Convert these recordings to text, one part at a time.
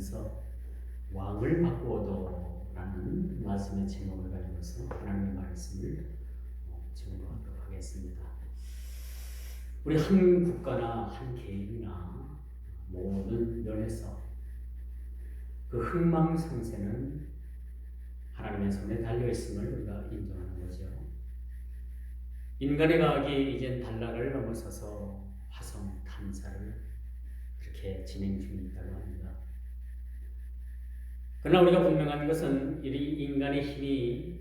나누면서 왕을 바꾸어도라는 말씀의 제목을 가지고서 하나님의 말씀을 증거하도록 하겠습니다. 우리 한 국가나 한 개인이나 모든 면에서 그 흥망성쇠는 하나님의 손에 달려있음을 우리가 인정하는 거죠. 인간의 과학이 이제 달러를 넘어서서 화성 탐사를 그렇게 진행 중에 있다고 합니다. 그러나 우리가 분명한 것은 이 인간의 힘이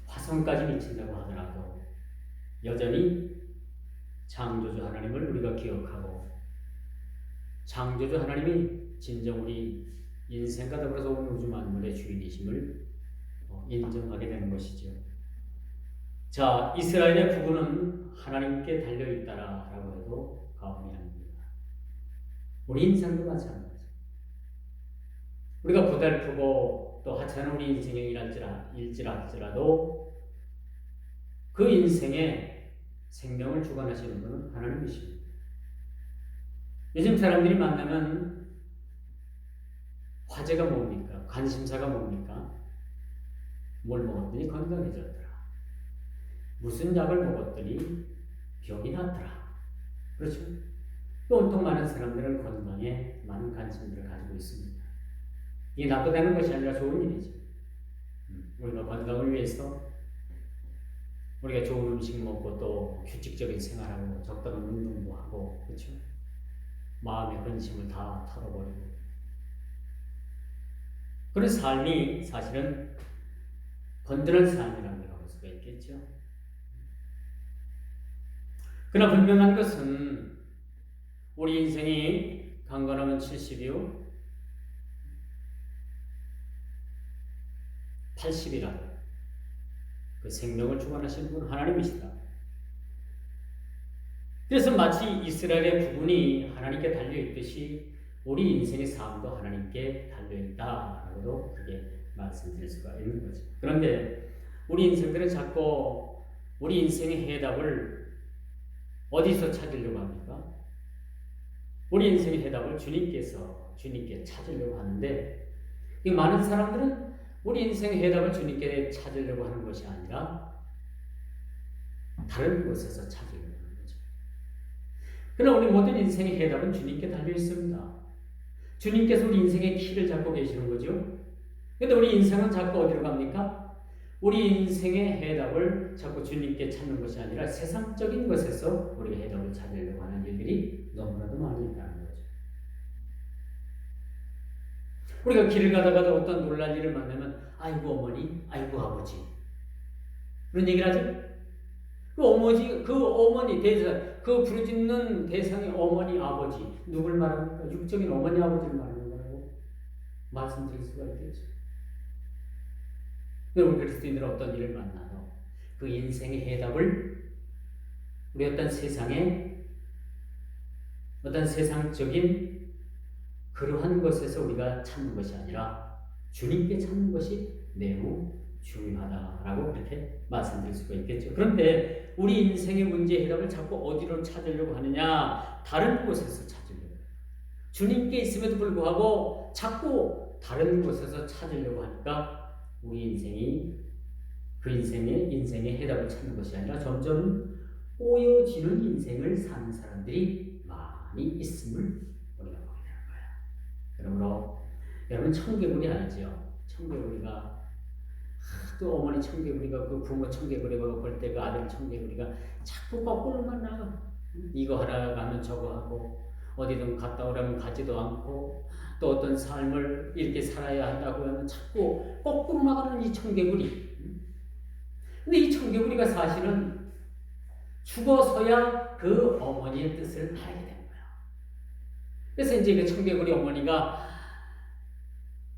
화성까지 미친다고 하더라도 여전히 창조주 하나님을 우리가 기억하고 창조주 하나님이 진정 우리 인생과 더불어서 온 우주 만물의 주인이심을 인정하게 되는 것이죠. 자, 이스라엘의 부군은 하나님께 달려있다라고 해도 과언이 아닙니다. 우리 인생도 마찬가지. 우리가 고달프고 또 하찮은 우리 인생의 일지라도 그 인생에 생명을 주관하시는 분은 하나님이십니다. 요즘 사람들이 만나면 화제가 뭡니까? 관심사가 뭡니까? 뭘 먹었더니 건강해졌더라. 무슨 약을 먹었더니 병이 났더라. 그렇죠? 또 온통 많은 사람들은 건강에 많은 관심들을 가지고 있습니다. 이게 나쁘다는 것이 아니라 좋은 일이죠. 우리가 건강을 위해서 우리가 좋은 음식 먹고 또 규칙적인 생활하고 적당한 운동도 하고, 그렇죠? 마음의 근심을 다 털어버리고 그런 삶이 사실은 건전한 삶이라고 할 수가 있겠죠. 그러나 분명한 것은 우리 인생이 강건하면 70이요 80이라도 그 생명을 주관하시는 분은 하나님이시다. 그래서 마치 이스라엘의 부군이 하나님께 달려있듯이 우리 인생의 삶도 하나님께 달려있다라고도 그게 말씀드릴 수가 있는 거죠. 그런데 우리 인생들은 자꾸 우리 인생의 해답을 어디서 찾으려고 합니까? 우리 인생의 해답을 주님께 찾으려고 하는데, 이 많은 사람들은 우리 인생의 해답을 주님께 찾으려고 하는 것이 아니라 다른 곳에서 찾으려고 하는 거죠. 그러나 우리 모든 인생의 해답은 주님께 달려 있습니다. 주님께서 우리 인생의 키를 잡고 계시는 거죠. 그런데 우리 인생은 자꾸 어디로 갑니까? 우리 인생의 해답을 자꾸 주님께 찾는 것이 아니라 세상적인 것에서 우리 해답을 찾으려고 하는 일들이 너무나도 많이 있다는 거죠. 우리가 길을 가다가도 어떤 놀랄 일을 만나면 아이고 어머니, 아이고 아버지 그런 얘기를 하죠. 그 어머니 대상, 그 부르짖는 대상의 어머니, 아버지 누굴 말합니까? 육적인 어머니, 아버지를 말하는 거라고 말씀드릴 수가 있겠죠. 여러분, 그리스도인들은 어떤 일을 만나도 그 인생의 해답을 우리 어떤 세상적인 그러한 것에서 우리가 찾는 것이 아니라 주님께 찾는 것이 매우 중요하다라고 그렇게 말씀드릴 수가 있겠죠. 그런데 우리 인생의 문제 해답을 자꾸 어디로 찾으려고 하느냐? 다른 곳에서 찾으려고 해요. 주님께 있음에도 불구하고 자꾸 다른 곳에서 찾으려고 하니까 우리 인생이 그 인생의 해답을 찾는 것이 아니라 점점 꼬여지는 인생을 사는 사람들이 많이 있음을 우리가 보게 되는 거예요. 그러므로 여러분 청개구리 알죠? 청개구리가 또 어머니 청개구리가 그 부모 청개구리가 볼 때 그 아들 청개구리가 자꾸 거꾸로만 나가. 이거 하러 가면 저거 하고 어디든 갔다 오라면 가지도 않고 또 어떤 삶을 이렇게 살아야 한다고 하면 자꾸 거꾸로 나가는 이 청개구리. 근데 이 청개구리가 사실은 죽어서야 그 어머니의 뜻을 알게 된 거야. 그래서 이제 그 청개구리 어머니가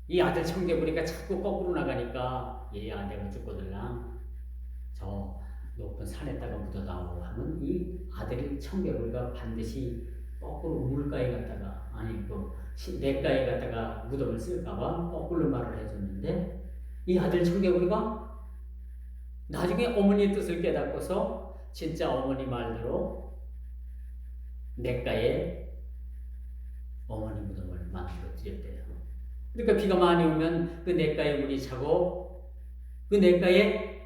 이 아들 청개구리가 자꾸 거꾸로 나가니까 얘야 내가 죽거들랑 저 높은 산에다가 묻어다오 하면 이 아들 청개구리가 반드시 거꾸로 우물가에 갔다가 냇가에 갔다가 무덤을 쓸까봐 거꾸로 말을 해줬는데 이 아들 청개구리가 나중에 어머니의 뜻을 깨닫고서 진짜 어머니 말대로 냇가에 어머니 무덤을 만들어 드렸대요. 그러니까 비가 많이 오면 그 냇가에 물이 차고 그 냇가에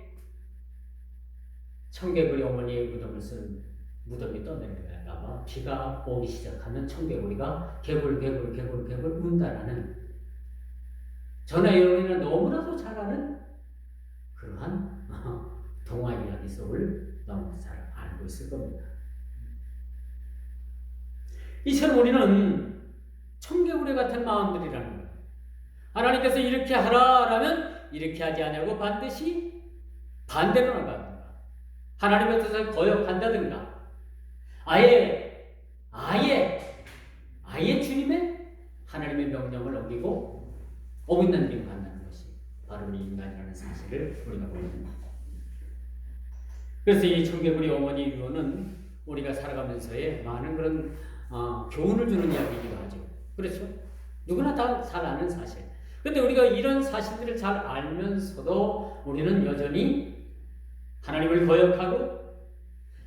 청개구리 어머니의 무덤을 쓴 무덤이 떠내려갈까 봐 비가 오기 시작하면 청개구리가 개굴 운다라는 저나 여러분이나 너무나도 잘 아는 그러한 동화 이야기 속을 너무 잘 알고 있을 겁니다. 이처럼 우리는 청개구리 같은 마음들이라는 거예요. 하나님께서 이렇게 하라라면 이렇게 하지 않냐고 반드시 반대로 나가든가 하나님의 뜻을 거역한다든가 아예 주님의 하나님의 명령을 어기고 어긋난 길을 간다는 것이 바로 우리 인간이라는 사실을 우리가 보입니다. 그래서 이 청개구리 어머니 유언은 우리가 살아가면서의 많은 그런 교훈을 주는 이야기이기도 하죠. 그렇죠? 누구나 다 잘 아는 사실. 근데 우리가 이런 사실들을 잘 알면서도 우리는 여전히 하나님을 거역하고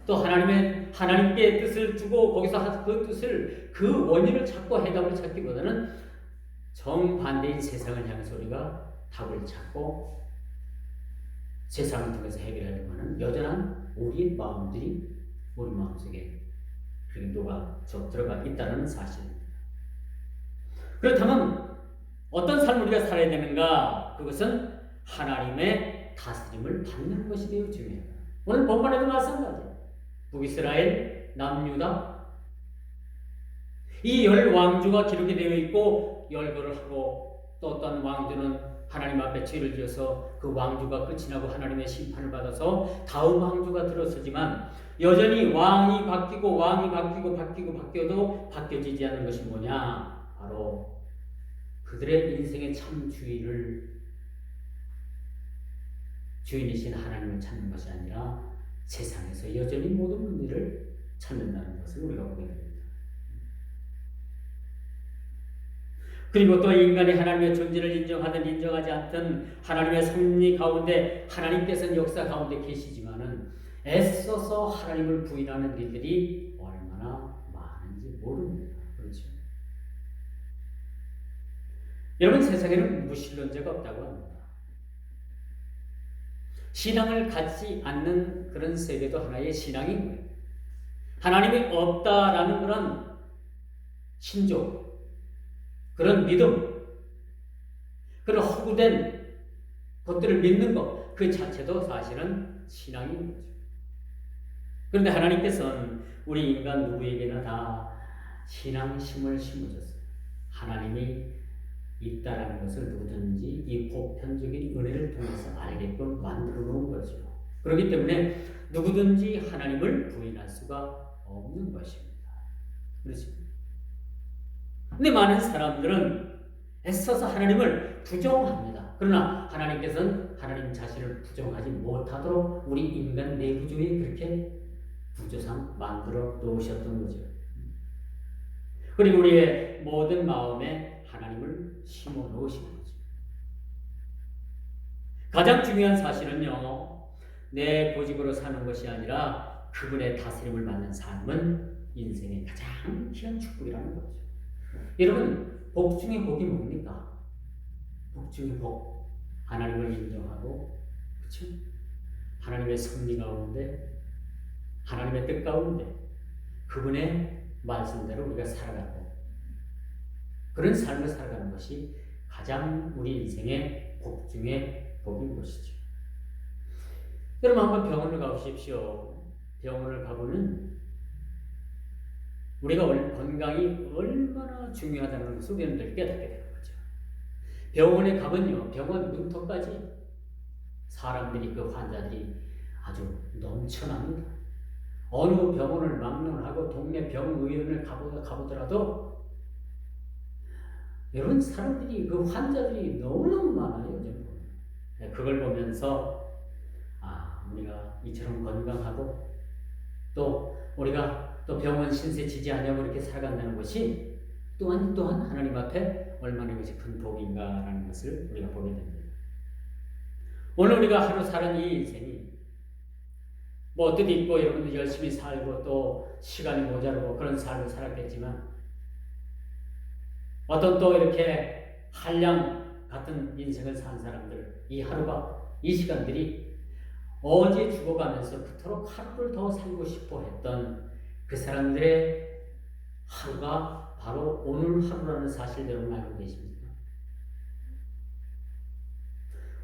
또 하나님께 뜻을 두고 거기서 그 뜻을 그 원인을 찾고 해답을 찾기보다는 정반대인 세상을 향해서 우리가 답을 찾고 세상을 통해서 해결하려고 하는 여전한 우리의 마음들이 우리 마음속에 그렇게 들어가 있다는 사실입니다. 그렇다면 어떤 삶을 우리가 살아야 되는가? 그것은 하나님의 다스림을 받는 것이 매우 중요합니다. 오늘 본문에도 마찬가지예요. 북이스라엘, 남유다 이 10왕조가 기록이 되어 있고 열거를 하고 또 어떤 왕조는 하나님 앞에 죄를 지어서 그 왕조가 끝이 나고 하나님의 심판을 받아서 다음 왕조가 들어서지만 여전히 왕이 바뀌어도 바뀌어지지 않는 것이 뭐냐? 바로 그들의 인생의 참 주인이신 하나님을 찾는 것이 아니라 세상에서 여전히 모든 문제를 찾는다는 것을 우리가 보게 됩니다. 그리고 또 인간이 하나님의 존재를 인정하든 인정하지 않든 하나님의 섭리 가운데 하나님께서는 역사 가운데 계시지만은 애써서 하나님을 부인하는 일들이 얼마나 많은지 모릅니다. 그렇죠? 여러분 세상에는 무신론자가 없다고 합니다. 신앙을 갖지 않는 그런 세계도 하나의 신앙인 거예요. 하나님이 없다라는 그런 신조 그런 믿음, 그런 허구된 것들을 믿는 것, 그 자체도 사실은 신앙인 거죠. 그런데 하나님께서는 우리 인간 누구에게나 다 신앙심을 심어줬어요. 하나님이 있다라는 것을 누구든지 이 보편적인 은혜를 통해서 알게끔 만들어 놓은 거죠. 그렇기 때문에 누구든지 하나님을 부인할 수가 없는 것입니다. 그렇죠? 근데 많은 사람들은 애써서 하나님을 부정합니다. 그러나 하나님께서는 하나님 자신을 부정하지 못하도록 우리 인간 내부주의에 그렇게 구조상 만들어 놓으셨던 거죠. 그리고 우리의 모든 마음에 하나님을 심어 놓으신 거죠. 가장 중요한 사실은요, 내 고집으로 사는 것이 아니라 그분의 다스림을 받는 삶은 인생의 가장 귀한 축복이라는 거죠. 여러분, 복 중에 복이 뭡니까? 복 중에 복. 하나님을 인정하고, 그렇죠? 하나님의 섭리 가운데, 하나님의 뜻 가운데, 그분의 말씀대로 우리가 살아가고, 그런 삶을 살아가는 것이 가장 우리 인생의 복 중에 복인 것이죠. 여러분, 한번 병원을 가보십시오. 병원을 가보면, 우리가 건강이 얼마나 중요하다는 것을 우리는 깨닫게 되는 거죠. 병원에 가면요, 병원 문턱까지 사람들이, 그 환자들이 아주 넘쳐납니다. 어느 병원을 막론하고 동네 병의원을 가보더라도 여러분, 사람들이, 그 환자들이 너무너무 많아요. 그걸 보면서 우리가 이처럼 건강하고 또 우리가 또 병원 신세 지지 않냐고 이렇게 살아간다는 것이 또한 하나님 앞에 얼마나 이것이 큰 복인가라는 것을 우리가 보게 됩니다. 오늘 우리가 하루 사는 이 인생이 뭐 뜻 있고 여러분들 열심히 살고 또 시간이 모자르고 그런 삶을 살았겠지만 어떤 또 이렇게 한량 같은 인생을 산 사람들, 이 하루가, 이 시간들이 어제 죽어가면서 그토록 하루를 더 살고 싶어 했던 그 사람들의 하루가 바로 오늘 하루라는 사실을 여러분 알고 계십니까?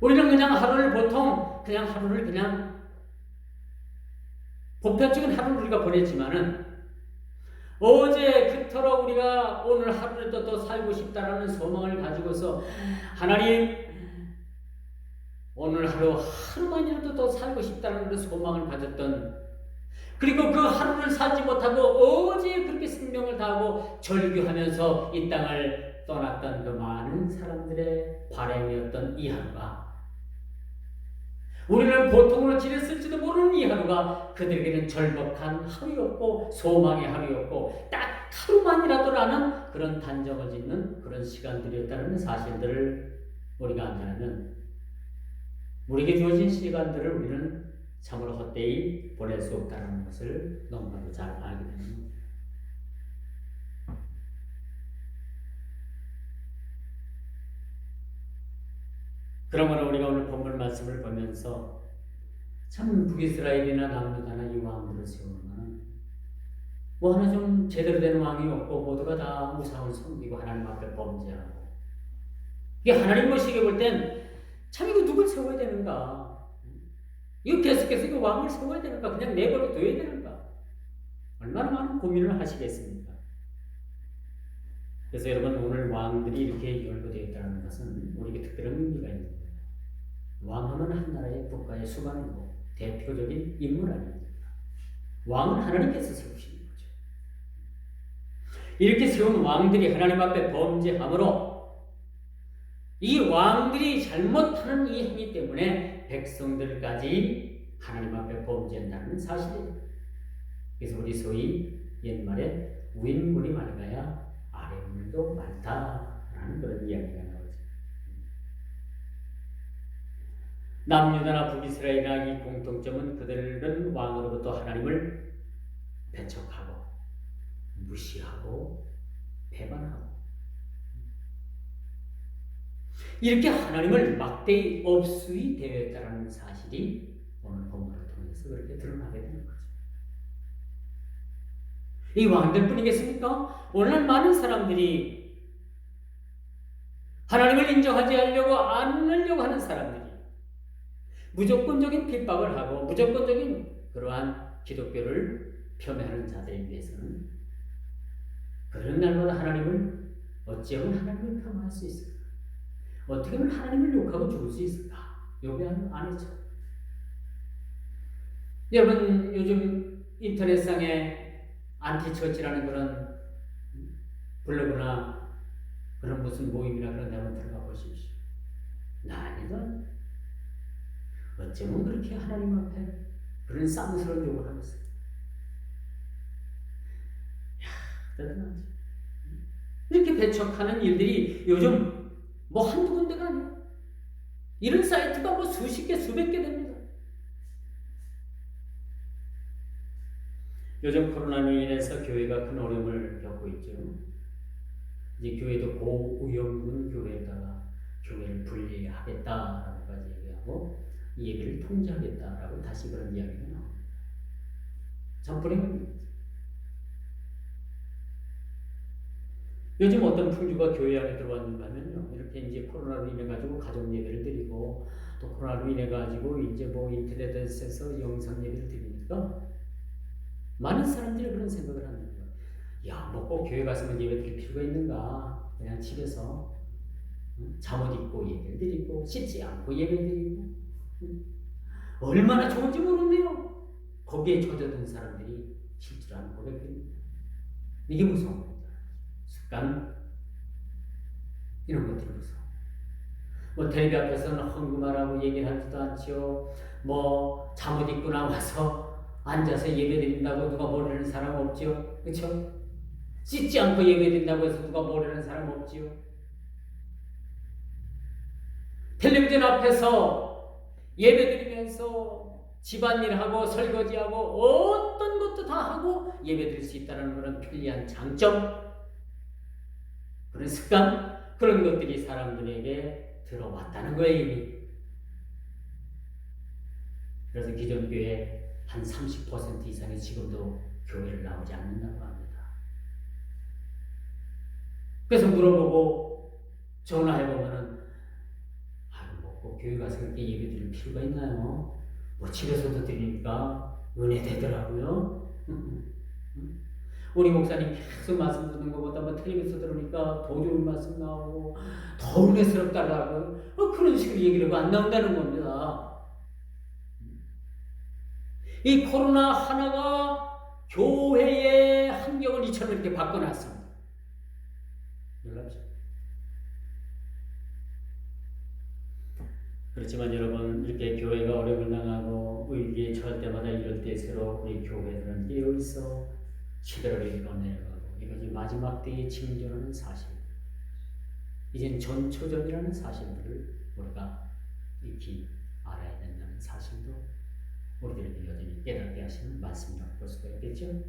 우리는 그냥 하루를 보통 그냥 하루를 그냥 보편적인 하루를 우리가 보냈지만은 어제 그토록 우리가 오늘 하루를 더 살고 싶다라는 소망을 가지고서 하나님 오늘 하루 하루만이라도 더 살고 싶다는 그런 소망을 가졌던, 그리고 그 하루를 살지 못하고 어제 그렇게 생명을 다하고 절규하면서 이 땅을 떠났던 그 많은 사람들의 바람이었던 이 하루가, 우리는 보통으로 지냈을지도 모르는 이 하루가 그들에게는 절박한 하루였고 소망의 하루였고 딱 하루만이라도라는 그런 단정을 짓는 그런 시간들이었다는 사실들을 우리가 안다면, 우리에게 주어진 시간들을 우리는 참으로 헛되이 보낼 수 없다는 것을 너무나도 잘 알게 되는 겁니다. 그러므로 우리가 오늘 본문 말씀을 보면서 참 북이스라엘이나 남유다나 이 왕들을 세우면 뭐 하나 좀 제대로 된 왕이 없고 모두가 다 우상을 섬기고 하나님 앞에 범죄하고, 이게 하나님 보시기에 볼 땐 참 이거 누굴 세워야 되는가, 이거 계속해서 이거 왕을 세워야 되는가, 그냥 내버려 둬야 되는가, 얼마나 많은 고민을 하시겠습니까? 그래서 여러분, 오늘 왕들이 이렇게 연루되어 있다는 것은 우리에게 특별한 의미가 있는 거예요. 왕하면 한 나라의 국가의 수반이고 대표적인 인물 아닙니까? 왕은 하나님께서 세우시는 거죠. 이렇게 세운 왕들이 하나님 앞에 범죄함으로 이 왕들이 잘못하는 이 행위 때문에 백성들까지 하나님 앞에 범죄한다는 사실이에요. 그래서 우리 소위 옛말에 윗물이 맑아야 아랫물도 맑다라는 그런 이야기가 나오죠. 남유다나 북이스라엘이나 이 공통점은 그들은 왕으로부터 하나님을 배척하고 무시하고 배반하고 이렇게 하나님을 막대히 업수히 대했다는 사실이 오늘 본문을 통해서 그렇게 드러나게 되는 거죠. 이 왕들뿐이겠습니까? 오늘날 많은 사람들이 하나님을 인정하지 않으려고 하는 사람들이 무조건적인 핍박을 하고 무조건적인 그러한 기독교를 폄훼하는 자들에 비해서는 그런 날마다 하나님을 어찌하면 하나님을 폄하할 수 있을까? 어떻게 하면 하나님을 욕하고 죽을 수 있을까? 요구하는 아니죠. 여러분, 요즘 인터넷상에 안티처치라는 그런 블로그나 그런 무슨 모임이나 그런 데 한번 들어가 보십시오. 난리도 어쩌면 그렇게 하나님 앞에 그런 쌍스러운 욕을 하고 있어요. 대단하죠. 이렇게 배척하는 일들이 요즘 뭐 한두 군데가 아니에요. 이런 사이트가 뭐 수십 개, 수백 개 됩니다. 요즘 코로나로 인해서 교회가 큰 어려움을 겪고 있죠. 이제 교회도 고위험군 교회에다가 교회를 분리하겠다라고까지 얘기하고 이 예배를 통제하겠다라고 다시 그런 이야기가 나옵니다. 참 불행합니다. 요즘 어떤 풍주가 교회 안에 들어왔는가 하면요, 이렇게 이제 코로나로 인해 가지고 가정 예배를 드리고 또 코로나로 인해 가지고 이제 뭐 인터넷에서 영상 예배를 드리니까 많은 사람들이 그런 생각을 하는 거예요. 야, 뭐 꼭 교회 가서만 예배 드릴 필요가 있는가? 그냥 집에서 잠옷 입고 예배 드리고 씻지 않고 예배 드리고 얼마나 좋은지 모르는데요. 거기에 젖어든 사람들이 실질하는 고백입니다. 이게 무서운 겁니다. 습관 이런 것들이 무서워. 뭐 텔레비 앞에서는 헌금하라고 얘기를 하지도 않지요. 뭐 잠옷 입고 나와서 앉아서 예배드린다고 누가 모르는 사람 없지요. 그렇죠? 씻지 않고 예배드린다고 해서 누가 모르는 사람 없지요. 텔레비전 앞에서 예배드리면서 집안일하고 설거지하고 어떤 것도 다 하고 예배드릴 수 있다는 그런 편리한 장점, 그런 습관, 그런 것들이 사람들에게 들어왔다는 거예요, 이미. 그래서 기존 교회 한 30% 이상이 지금도 교회를 나오지 않는다고 합니다. 그래서 물어보고 전화해보면은, 뭐 교회 가서 그렇게 예배 드릴 필요가 있나요? 뭐 집에서도 드리니까 은혜 되더라고요. 우리 목사님 계속 말씀 듣는 것보다 뭐 텔레비에서 들으니까 더 좋은 말씀 나오고 더 은혜스럽다라고 그런 식으로 얘기를 하고 안 나온다는 겁니다. 이 코로나 하나가 교회의 환경을 이처럼 이렇게 바꿔놨습니다. 놀랍죠? 그렇지만 여러분, 이렇게 교회가 어려움을 당하고 위기에 처할 때마다 이럴 때일수록 우리 교회들은 깨어있어 시대를 이뤄내려가고, 이것이 마지막 때에 징조라는 사실, 이젠 전초전이라는 사실들을 우리가 익히 알아야 된다는 사실도 우리들에게 여전히 깨닫게 하시는 말씀이라고 볼 수가 있겠죠.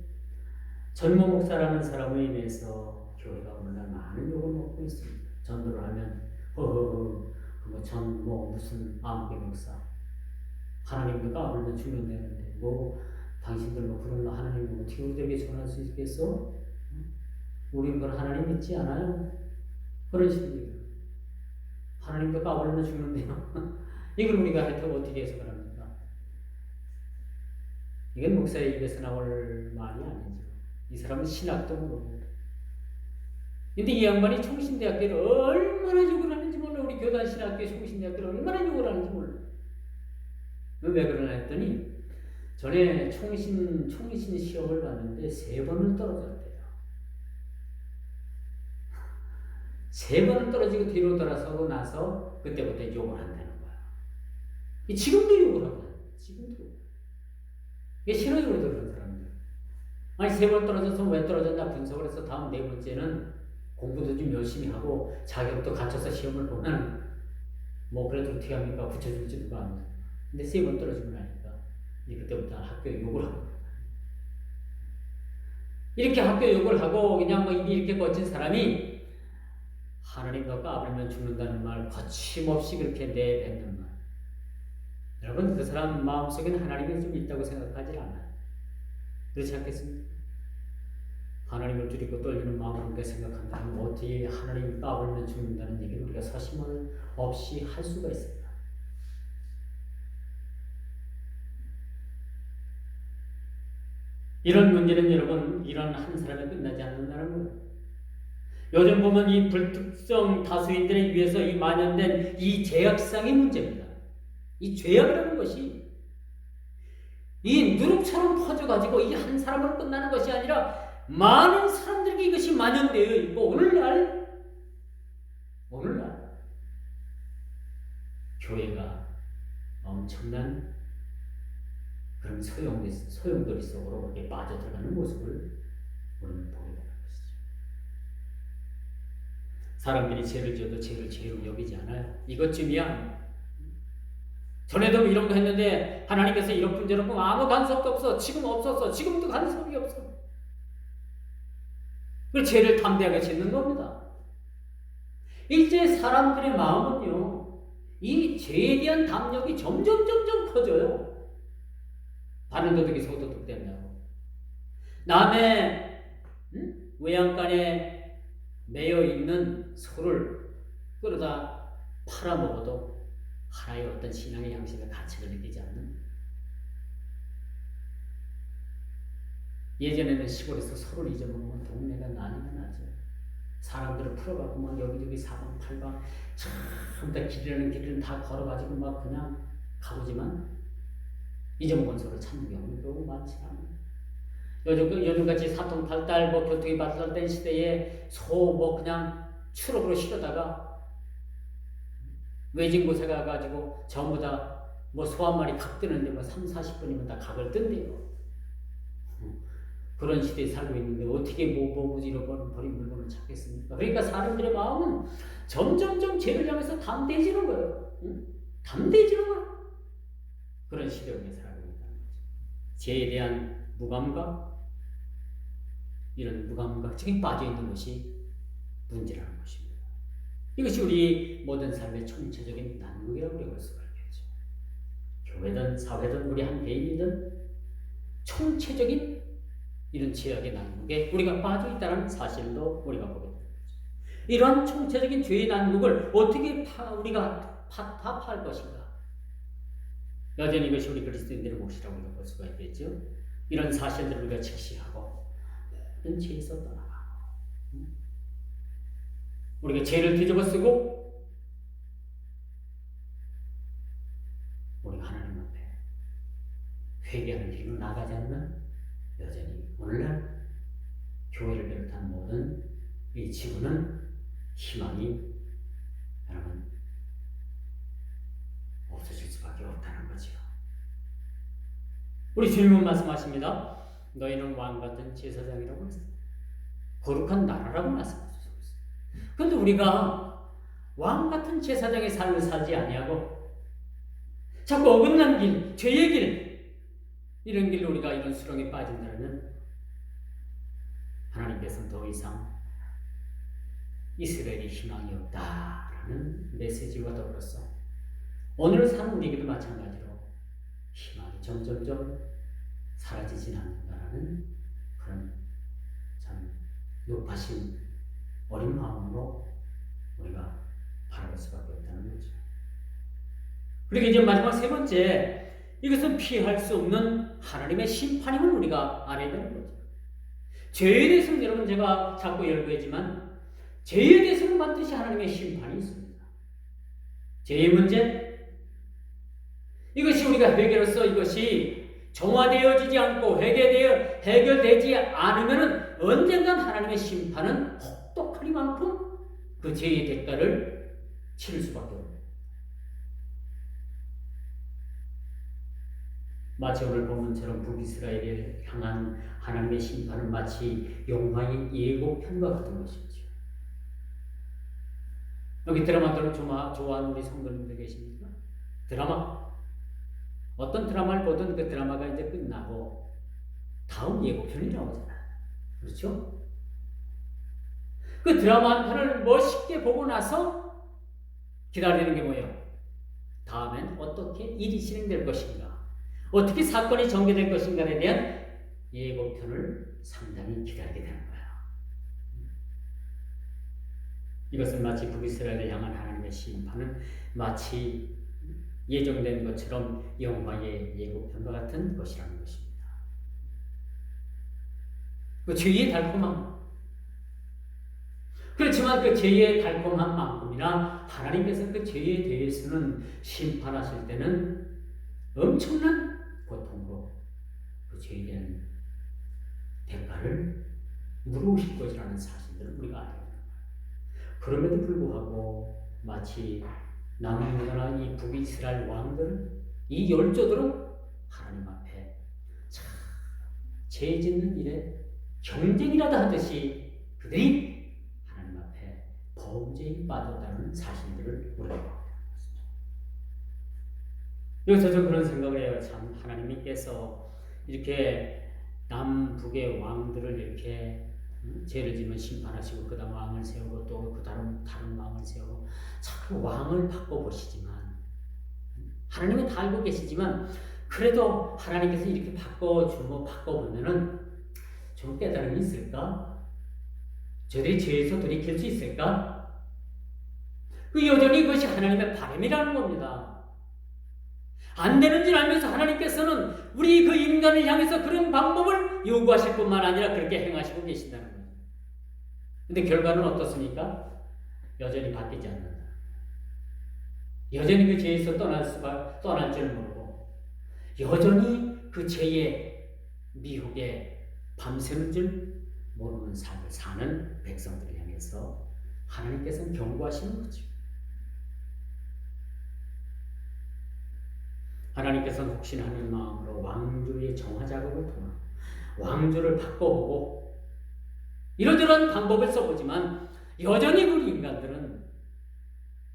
전모 목사라는 사람에 인해서 교회가 오늘날 많은 욕을 먹고 있습니다. 전도를 하면 전모 무슨 암흑의 목사, 하나님도 까불면 죽는다는데 뭐 당신들 뭐 그런 하나님을 어떻게 우리들에게 전할 수 있겠어? 우리는 그런 하나님 믿지 않아요? 그런 식으로 하나님도 까불면 죽는데요. 이걸 우리가 하여튼 어떻게 해석을 합니까? 이건 목사의 입에서 나올 말이 아니죠. 이 사람은 신학도 모르고. 근데 이 양반이 총신대학교를 얼마나 욕을 하는지 몰라. 우리 교단 신학교 총신대학교를 얼마나 욕을 하는지 몰라. 왜 그러나 했더니 전에 총신 시험을 봤는데 3번을 떨어졌대요. 3번을 떨어지고 뒤로 돌아서고 나서 그때부터 욕을 한다는 거야. 지금도 욕을 하고 지금도. 이게 신호적으로 들어간 사람들. 아니 3번 떨어져서 왜 떨어졌나 분석을 해서 다음 4번째는 공부도 좀 열심히 하고 자격도 갖춰서 시험을 보면 뭐 그래도 어떻게 합니까? 붙여줄지도 않아요. 근데 3번 떨어지고 나니까 그때부터 학교에 욕을 하고 이렇게 학교 욕을 하고 그냥 뭐 입이 이렇게 거친 사람이 하나님과 까불면 죽는다는 말 거침없이 그렇게 내뱉는 말. 여러분 그 사람 마음속에는 하나님이 좀 있다고 생각하지 않아요. 그렇지 않겠습니까? 하나님을 두렵고 떨리는 마음으로 우리가 생각한다면 어떻게 하나님을 까불면 죽는다는 얘기를 우리가 사심을 없이 할 수가 있습니다. 이런 문제는 여러분 이런 한 사람에 끝나지 않는다는 거예요. 요즘 보면 이 불특정 다수인들에 의해서 이 만연된 이 죄악상의 문제입니다. 이 죄악이라는 것이 이 누룩처럼 퍼져가지고 이 한 사람으로 끝나는 것이 아니라 많은 사람들에게 이것이 만연되어 있고 오늘날 교회가 엄청난 그런 소용돌이 속으로 그렇게 빠져들어가는 모습을 우리는 보게 되는 것이죠. 사람들이 죄를 지어도 죄를 죄로 여기지 않아요. 이것쯤이야. 전에도 이런 거 했는데 하나님께서 이렇군 저렇군 아무 간섭도 없어. 지금 없었어. 지금도 간섭이 없어. 그 죄를 담대하게 짓는 겁니다. 일제 사람들의 마음은요, 이 죄에 대한 담력이 점점 커져요. 바른 도둑이 소도둑 된다고. 남의 외양간에 매여 있는 소를 끌어다 팔아먹어도 하나의 어떤 신앙의 양식의 가치를 느끼지 않는. 예전에는 시골에서 소를 잊어먹으면 동네가 난리가 나죠. 사람들을 풀어갖고 막 여기저기 사방팔방 전부 다 길이라는 다 걸어가지고 막 그냥 가보지만 잊어먹은 소를 찾는 경우는 너무 많지 않아요. 요즘같이 사통팔달 뭐 교통이 발달된 시대에 소 뭐 그냥 추럭으로 실어다가 외진 곳에 가가지고 전부 다 뭐 소 한 마리 각 뜨는데 뭐 30-40분이면 다 각을 뜬대요. 그런 시대에 살고 있는데 어떻게 뭐 잃어버린 물건을 찾겠습니까? 그러니까 사람들의 마음은 점점 죄를 향해서 담대해지는 거예요. 담대해지는 거예요. 그런 시대 속에 살고 있다는 거죠. 죄에 대한 무감각, 이런 무감각증에 빠져 있는 것이 문제라는 것입니다. 이것이 우리 모든 삶의 총체적인 난국이라고 우리가 볼 수가 있겠죠. 교회든 사회든 우리 한 개인이든 총체적인 이런 죄악의 난국에 우리가 빠져 있다는 사실도 우리가 보게 됩니다. 이러한 총체적인 죄의 난국을 어떻게 우리가 타파할 것인가? 여전히 이것이 우리 그리스도인들의 몫이라고 우리가 볼 수가 있겠죠. 이런 사실들을 우리가 직시하고 모든 죄에서 떠나가고 우리가 죄를 뒤집어 쓰고 우리가 하나님 앞에 회개하는 길로 나가지 않는 여전히 오늘날 교회를 비롯한 모든 이 지구는 희망이 여러분 없어질 수밖에 없다는 거죠. 우리 주님은 말씀하십니다. 너희는 왕같은 제사장이라고 했어요. 거룩한 나라라고 말씀하셨어요. 그런데 우리가 왕같은 제사장의 삶을 살지 아니하고 자꾸 어긋난 길, 죄의 길, 이런 길로 우리가 이런 수렁에 빠진다면 하나님께서는 더 이상 이스라엘이 희망이 없다라는 메시지와 더불어서 오늘 사는 우리에게도 마찬가지로 희망이 점점점 사라지진 않는다라는 그런 참 높아신 어린 마음으로 우리가 바라볼 수밖에 없다는 거죠. 그리고 이제 마지막 세 번째, 이것은 피할 수 없는 하나님의 심판임을 우리가 알아야 되는 거죠. 죄에 대해서는 여러분 제가 자꾸 열거했지만 죄에 대해서는 반드시 하나님의 심판이 있습니다. 죄의 문제, 이것이 우리가 회개로서 이것이 정화되어지지 않고 해결되지 않으면 언젠간 하나님의 심판은 혹독하리만큼 그 죄의 대가를 치를 수밖에 없습니다. 마치 오늘 본문처럼 북이스라엘을 향한 하나님의 심판은 마치 영화의 예고편과 같은 것이죠. 여기 드라마들을 좋아하는 우리 성도님들 계십니까? 드라마. 어떤 드라마를 보든 그 드라마가 이제 끝나고 다음 예고편이 나오잖아요. 그렇죠? 그 드라마 한 편을 멋있게 보고 나서 기다리는 게 뭐예요? 다음엔 어떻게 일이 진행될 것인가? 어떻게 사건이 전개될 것인가에 대한 예고편을 상당히 기다리게 되는 거예요. 이것은 마치 북이스라엘을 향한 하나님의 심판은 마치 예정된 것처럼 영화의 예고편과 같은 것이라는 것입니다. 그 죄의 달콤함. 그렇지만 그 죄의 달콤한 만큼이나 하나님께서 그 죄에 대해서는 심판하실 때는 엄청난 고통으로 그 죄에 대한 대가를 물어오실 것이라는 사실들을 우리가 알아야 합니다. 그럼에도 불구하고 마치 남유다나 이 북이스라엘 왕들, 이 열조들은 하나님 앞에 참 죄 짓는 일에 경쟁이라도 하듯이 그들이 하나님 앞에 범죄에 빠졌다는 사실들을 우리가 알아야 합니다. 여기서 저 그런 생각을 해요. 참 하나님께서 이렇게 남북의 왕들을 이렇게 죄를 지면 심판하시고 그 다음 왕을 세우고 또 그 다른 왕을 세우고 자꾸 왕을 바꿔보시지만 하나님은 다 알고 계시지만 그래도 하나님께서 이렇게 바꿔보면은 좀 깨달음이 있을까? 저들이 죄에서 돌이킬 수 있을까? 그 여전히 그것이 하나님의 바람이라는 겁니다. 안 되는 줄 알면서 하나님께서는 우리 그 인간을 향해서 그런 방법을 요구하실 뿐만 아니라 그렇게 행하시고 계신다는 거예요. 근데 결과는 어떻습니까? 여전히 바뀌지 않는다. 여전히 그 죄에서 떠날 줄 모르고 여전히 그 죄의 미혹에 밤새는 줄 모르는 삶을 사는 백성들을 향해서 하나님께서는 경고하시는 거죠. 하나님께서는 혹시나 하는 마음으로 왕조의 정화 작업을 통해 왕조를 바꿔보고 이러저런 방법을 써보지만 여전히 우리 인간들은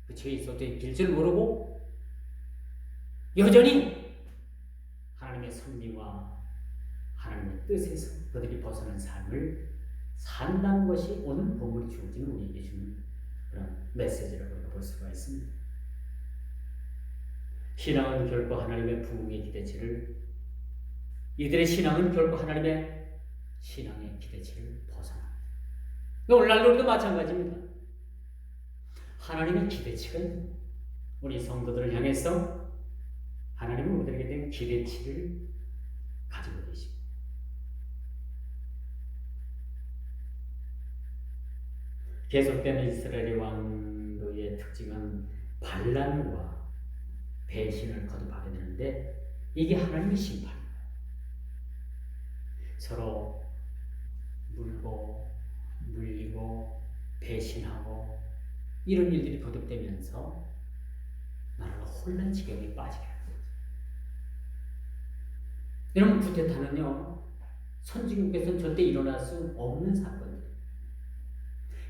그 죄에 있어 될 줄 모르고 여전히 하나님의 섭리와 하나님의 뜻에서 그들이 벗어난 삶을 산다는 것이 오늘 본문이 주어지는 우리에게 주는 그런 메시지라고 볼 수가 있습니다. 신앙은 결코 하나님의 부흥의 기대치를, 이들의 신앙은 결코 하나님의 신앙의 기대치를 벗어납니다. 오늘날 우리도 마찬가지입니다. 하나님의 기대치가 우리 성도들을 향해서 하나님은 우리들에게 대한 기대치를 가지고 계십니다. 계속되는 이스라엘의 왕도의 특징은 반란과 배신을 거듭하게 되는데 이게 하나님의 심판입니다. 서로 물고 물리고 배신하고 이런 일들이 거듭되면서 나라가 혼란 지경에 빠지게 하는 거죠. 여러분, 쿠데타는요 선진국에서는 절대 일어날 수 없는 사건이에요.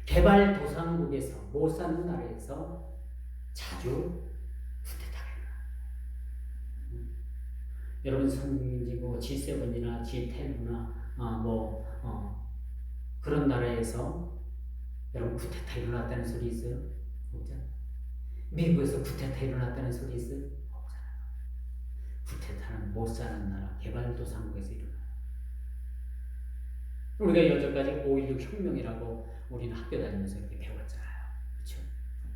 개발도상국에서 못 사는 나라에서 자주 쿠데타가 일어나요. 여러분, 선진국 G7이나 G10이나 그런 나라에서 여러분 쿠데타 일어났다는 소리 있어요? 없잖아요. 미국에서 쿠데타 일어났다는 소리 있어요? 없잖아요. 쿠데타는 못 사는 나라, 개발도상국에서 일어나요. 우리가 여태까지 5.16 혁명이라고 우리는 학교 다니면서 이렇게 배웠잖아요. 그렇죠?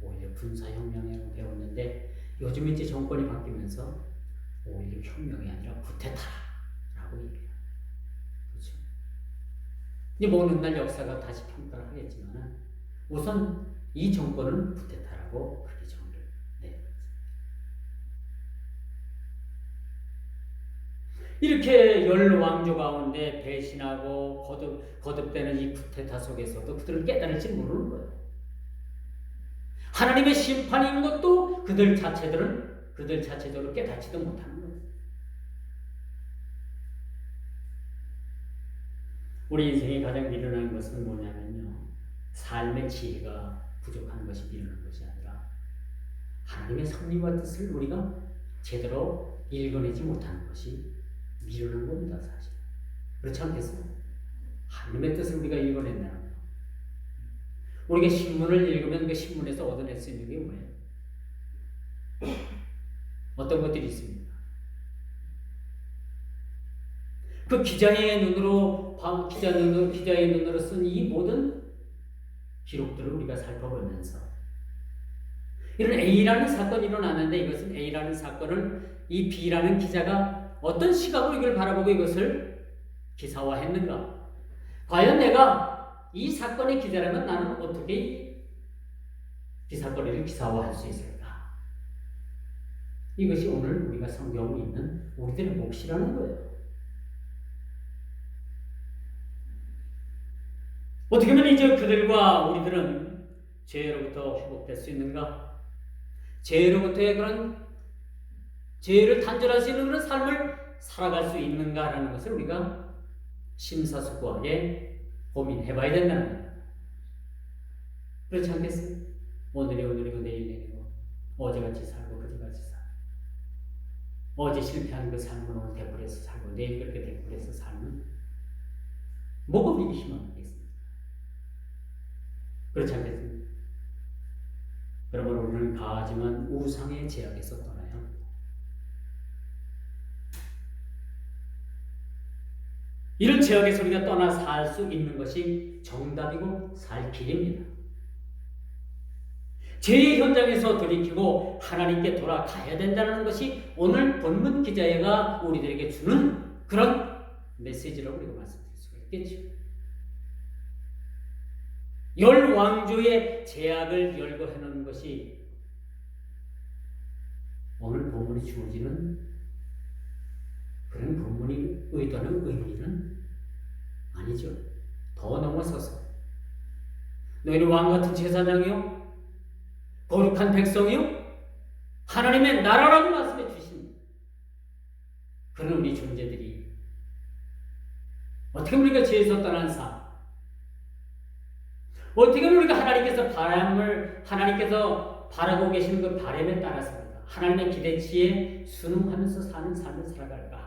5.16 군사혁명이라고 배웠는데 요즘 이제 정권이 바뀌면서 5.16 혁명이 아니라 쿠데타라고 얘기해요. 그렇죠? 이제 모든 날 역사가 다시 평가를 하겠지만 우선 이 정권은 쿠데타라고 그렇게 정의를 내요. 이렇게 열 왕조 가운데 배신하고 거듭되는 이 쿠데타 속에서도 그들은 깨달을지 모르는 거예요. 하나님의 심판인 것도 그들 자체적으로 깨닫지도 못하는 거예요. 우리 인생에 가장 미련한 것은 뭐냐면요, 삶의 지혜가 부족한 것이 미련한 것이 아니라 하나님의 섭리와 뜻을 우리가 제대로 읽어내지 못하는 것이 미련한 겁니다, 사실. 그렇지 않겠어요? 하나님의 뜻을 우리가 읽어낸다는 거. 우리가 신문을 읽으면 그 신문에서 얻어낼 수 있는 게 뭐예요? 어떤 것들이 있습니다. 그 기자의 눈으로 쓴 이 모든 기록들을 우리가 살펴보면서 이런 A라는 사건이 일어났는데 이것은 A라는 사건을 이 B라는 기자가 어떤 시각으로 이걸 바라보고 이것을 기사화했는가? 과연 내가 이 사건의 기자라면 나는 어떻게 이 사건을 기사화할 수 있을까? 이것이 오늘 우리가 성경을 읽는 우리들의 몫이라는 거예요. 어떻게 하면 이제 그들과 우리들은 죄로부터 회복될 수 있는가? 죄로부터의 그런 죄를 단절할 수 있는 그런 삶을 살아갈 수 있는가라는 것을 우리가 심사숙고하게 고민해봐야 된다는 거예요. 그렇지 않겠어요? 오늘이 오늘이고 내일이 내일이고 어제같이 살고 그제같이 살고 어제 실패한 그 삶은 오늘 되풀이해서 살고 내일 그렇게 되풀이해서 살면 뭐가 우리에게 희망이겠습니까? 그렇지 않겠습니까? 그러므로 우리는 가하지만 우상의 제약에서 떠나야 합니다. 이런 제약에서 우리가 떠나 살 수 있는 것이 정답이고 살 길입니다. 죄의 현장에서 돌이키고 하나님께 돌아가야 된다는 것이 오늘 본문 기자회가 우리들에게 주는 그런 메시지라고 우리가 말씀드릴 수가 있겠죠. 열 왕조의 제약을 열거하는 것이 오늘 본문이 주어지는 그런 본문이 의도하는 의미는 아니죠. 더 넘어서서 너희는 왕같은 제사장이요 거룩한 백성이요 하나님의 나라라고 말씀해 주신 그런 우리 존재들이 어떻게 우리가 죄에서 떠난 삶, 어떻게 우리가 하나님께서 바라고 계시는 그 바람에 따라서 하나님의 기대치에 순응하면서 사는 삶을 살아갈까?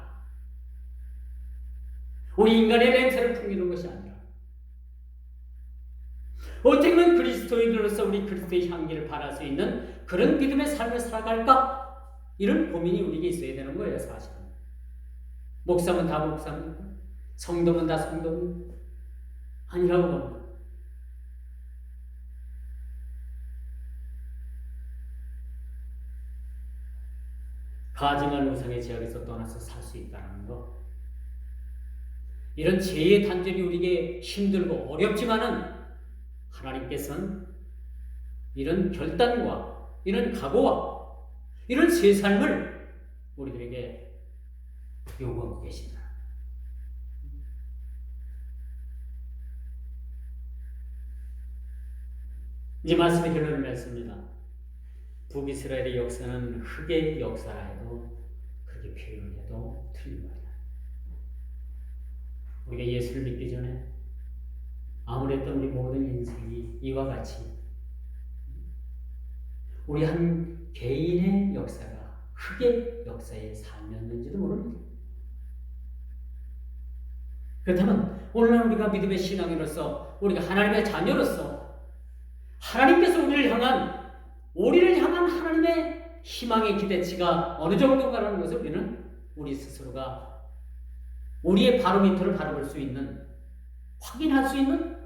우리 인간의 냄새를 풍기는 것이 아니라 어떻게 하면 그리스도인으로서 우리 그리스도의 향기를 발할 수 있는 그런 믿음의 삶을 살아갈까? 이런 고민이 우리에게 있어야 되는 거예요, 사실은. 목사면 다 목사입니까? 성도면 다 성도입니까? 아니라고 봅니다. 가증한 우상의 제약에서 떠나서 살 수 있다는 것. 이런 죄의 단절이 우리에게 힘들고 어렵지만은 하나님께서는 이런 결단과 이런 각오와 이런 새 삶을 우리들에게 요구하고 계십니다. 이제 말씀의 결론을 맺습니다. 북이스라엘의 역사는 흑의 역사라 해도 그렇게 표현해도 틀린 말이야. 우리가 예수를 믿기 전에 아무랬던 우리 모든 인생이 이와 같이 우리 한 개인의 역사가 흑의 역사의 삶이었는지도 모릅니다. 그렇다면 오늘날 우리가 믿음의 신앙인으로서 우리가 하나님의 자녀로서 하나님께서 우리를 향한 하나님의 희망의 기대치가 어느 정도인가라는 것을 우리는 우리 스스로가 우리의 바로미터를 바라볼 수 있는, 확인할 수 있는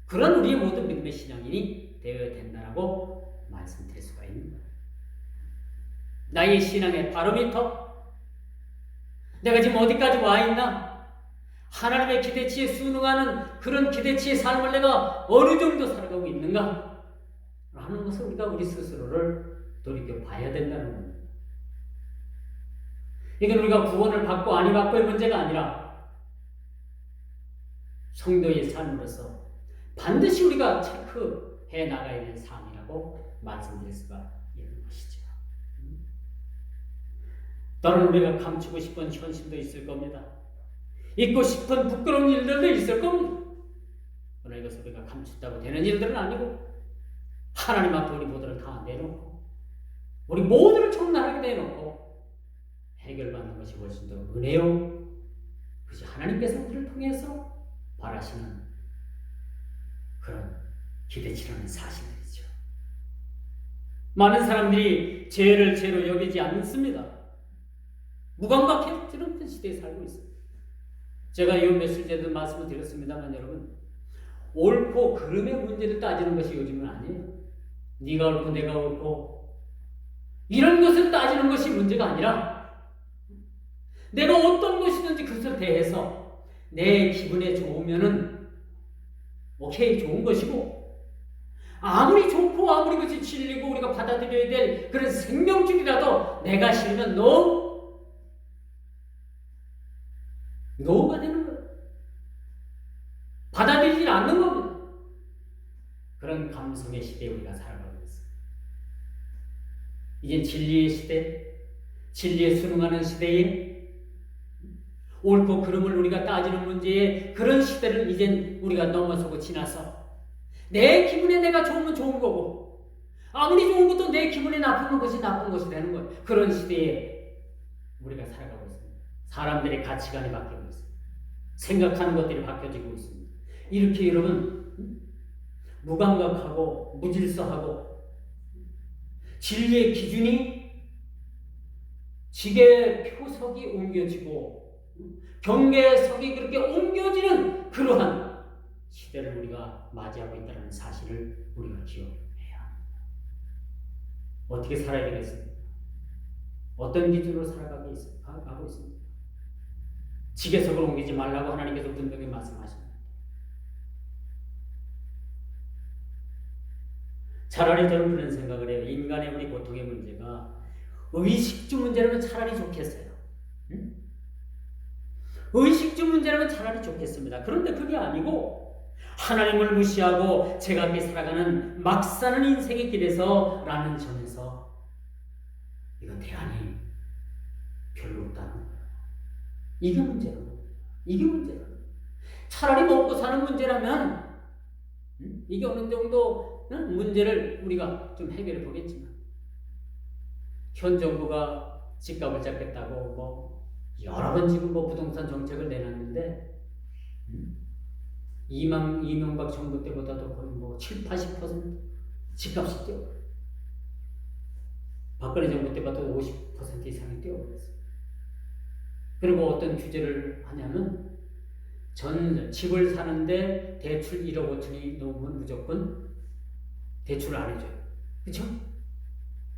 그런 우리의 모든 믿음의 신앙인이 되어야 된다고 말씀드릴 수가 있는 거예요. 나의 신앙의 바로미터, 내가 지금 어디까지 와 있나? 하나님의 기대치에 순응하는 그런 기대치의 삶을 내가 어느 정도 살아가고 있는가? 하는 것을 우리가 우리 스스로를 돌이켜 봐야 된다는 겁니다. 이건 우리가 구원을 받고 아니 받고의 문제가 아니라 성도의 삶으로서 반드시 우리가 체크해 나가야 될 삶이라고 말씀드릴 수가 있는 것이죠. 또는 우리가 감추고 싶은 현실도 있을 겁니다. 잊고 싶은 부끄러운 일들도 있을 겁니다. 그러나 이것을 우리가 감춘다고 되는 일들은 아니고 하나님 앞에 우리 모두를 다 내놓고 우리 모두를 총괄하게 내놓고 해결받는 것이 훨씬 더 은혜요. 그것이 하나님께서 우리를 통해서 바라시는 그런 기대치라는 사실이죠. 많은 사람들이 죄를 죄로 여기지 않습니다. 무감각해지는 시대에 살고 있습니다. 제가 이 며칠 전에도 말씀을 드렸습니다만 여러분, 옳고 그름의 문제를 따지는 것이 요즘은 아니에요. 네가 옳고 내가 옳고 이런 것을 따지는 것이 문제가 아니라 내가 어떤 것이든지 그것을 대해서 내 기분에 좋으면은 오케이, 좋은 것이고 아무리 좋고 아무리 그것이 진리고 우리가 받아들여야 될 그런 생명줄이라도 내가 싫으면 노가 되는 거예요. 받아들이지 않는 겁니다. 그런 감성의 시대에 우리가 살아가고 있습니다. 이제 진리의 시대, 진리에 순응하는 시대에 옳고 그름을 우리가 따지는 문제에 그런 시대를 이젠 우리가 넘어서고 지나서 내 기분에 내가 좋으면 좋은 거고 아무리 좋은 것도 내 기분에 나쁜 것이 나쁜 것이 되는 거예요. 그런 시대에 우리가 살아가고 있습니다. 사람들의 가치관이 바뀌고 있습니다. 생각하는 것들이 바뀌어지고 있습니다. 이렇게 여러분 무감각하고 무질서하고 진리의 기준이 지게 표석이 옮겨지고 경계석이 그렇게 옮겨지는 그러한 시대를 우리가 맞이하고 있다는 사실을 우리가 기억해야 합니다. 어떻게 살아야 되겠습니까? 어떤 기준으로 살아가고 있습니까? 지게석을 옮기지 말라고 하나님께서 분명히 말씀하십니다. 차라리 저는 그런 생각을 해요. 인간의 우리 고통의 문제가 의식주 문제라면 차라리 좋겠어요. 응? 의식주 문제라면 차라리 좋겠습니다. 그런데 그게 아니고 하나님을 무시하고 제각기 살아가는 막 사는 인생의 길에서 라는 점에서 이건 대안이 별로 없다는 거예요. 이게 문제라는 거예요. 이게 문제라는 거예요. 차라리 먹고 사는 문제라면 이게 어느 정도 문제를 우리가 좀 해결해 보겠지만 현 정부가 집값을 잡겠다고 여러 번 지금 부동산 정책을 내놨는데 이명박 정부 때보다도 거의 뭐 7, 80% 집값이 뛰어버렸어요. 박근혜 정부 때보다도 50% 이상이 뛰어버렸어요. 그리고 어떤 규제를 하냐면 전 집을 사는데 대출 1억 5천이 넘으면 무조건 대출을 안 해줘요. 그쵸?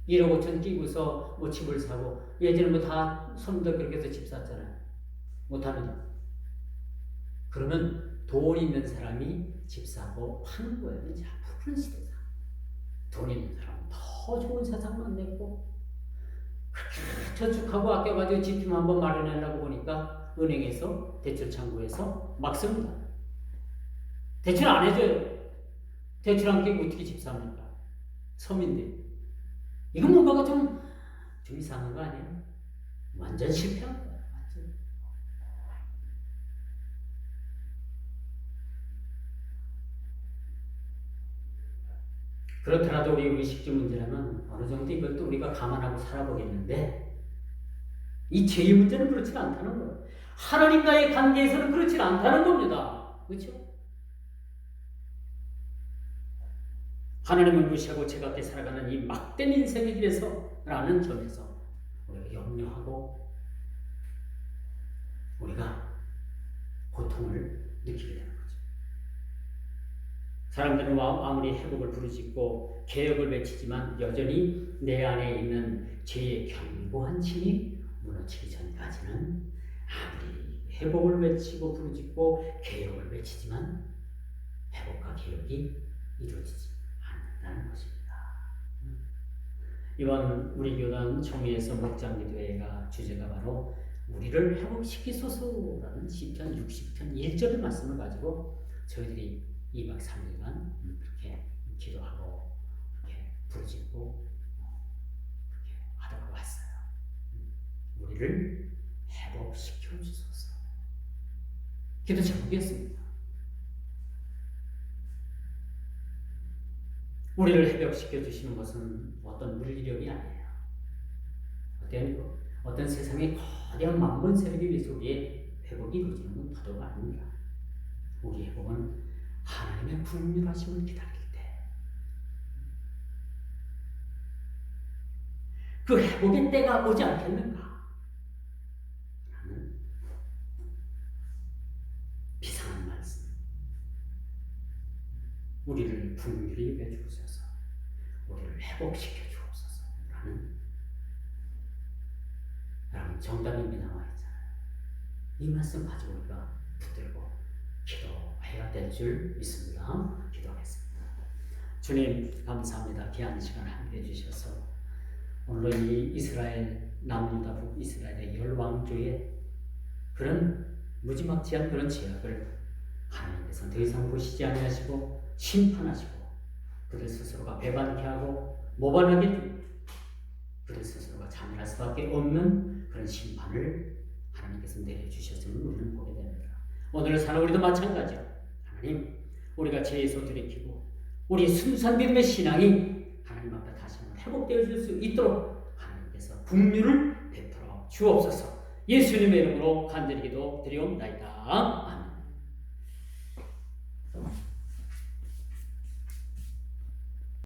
1억 5천 끼고서 뭐 집을 사고, 예전에 뭐 다 손들 그렇게 해서 집 샀잖아요. 못합니다. 그러면 돈 있는 사람이 집 사고 파는 거예요. 이제 앞으로 그런 시대다. 돈 있는 사람은 더 좋은 세상만 내고, 그렇게 저축하고 아껴가지고 집 좀 한번 마련하려고 보니까 은행에서 대출 창구에서 막 씁니다. 대출 안 해줘요. 대출 안 끼고 어떻게 집 삽니까? 서민들. 이건 뭔가가 좀 이상한 거 아니에요? 완전 실패한 거야. 완전. 그렇더라도 우리 의식주 문제라면 어느 정도 이것도 우리가 감안하고 살아보겠는데, 이 죄의 문제는 그렇지 않다는 거예요. 하나님과의 관계에서는 그렇지 않다는 겁니다. 그렇죠? 하나님을 무시하고 죄같게 살아가는 이 막된 인생의 길에서 라는 점에서 우리가 염려하고 우리가 고통을 느끼게 되는 거죠. 사람들은 아무리 회복을 부르짖고 개혁을 외치지만 여전히 내 안에 있는 죄의 견고한 힘이 무너지기 전까지는 아무리 회복을 외치고 부르짖고 개혁을 외치지만 회복과 개혁이 이루어지지 않는다는 것입니다. 이번 우리 교단 총회에서 목장기도회가 주제가 바로 우리를 회복시키소서라는 시편 60편 1절의 말씀을 가지고 저희들이 2박 3일간 그렇게 기도하고 그렇게 부르짖고 그렇게 하다가 왔어요. 우리를 회복시켜 주소서. 기도 제목이었습니다. 우리를 회복시켜 주시는 것은 어떤 물리력이 아니에요. 어떤 세상의 거대한 만물 세력에 의해서 우리의 회복이 이루어지는 건 바로가 아닙니다. 우리 회복은 하나님의 분별하심을 기다릴 때, 그 회복의 때가 오지 않겠는가 라는 비상한 말씀. 우리를 분별히 여겨 주옵소서, 우리를 회복시켜 주옵소서 라는 정답이 이미 나와 있잖아요. 이 말씀 가지고 우리가 붙들고 기도해야 될 줄 믿습니다. 기도하겠습니다. 주님 감사합니다. 귀한 시간 함께 해주셔서 오늘 이 이스라엘 남유다 북이스라엘의 열왕조의 그런 무지막지한 그런 죄악을 하나님께서 더 이상 보시지 아니하시고 심판하시고 그들 스스로가 배반케 하고 모반하게 줍니다. 그들 스스로가 자멸할 수밖에 없는 그런 심판을 하나님께서 내려주셨음을 우리는 보게 됩니다. 오늘 사는 우리도 마찬가지야. 하나님, 우리가 죄에서 돌이키고 우리 순수한 믿음의 신앙이 하나님 앞에 다시 한번 회복되어 줄 수 있도록 하나님께서 긍휼을 베풀어 주옵소서. 예수님의 이름으로 간절히 기도드리옵나이다. 아멘.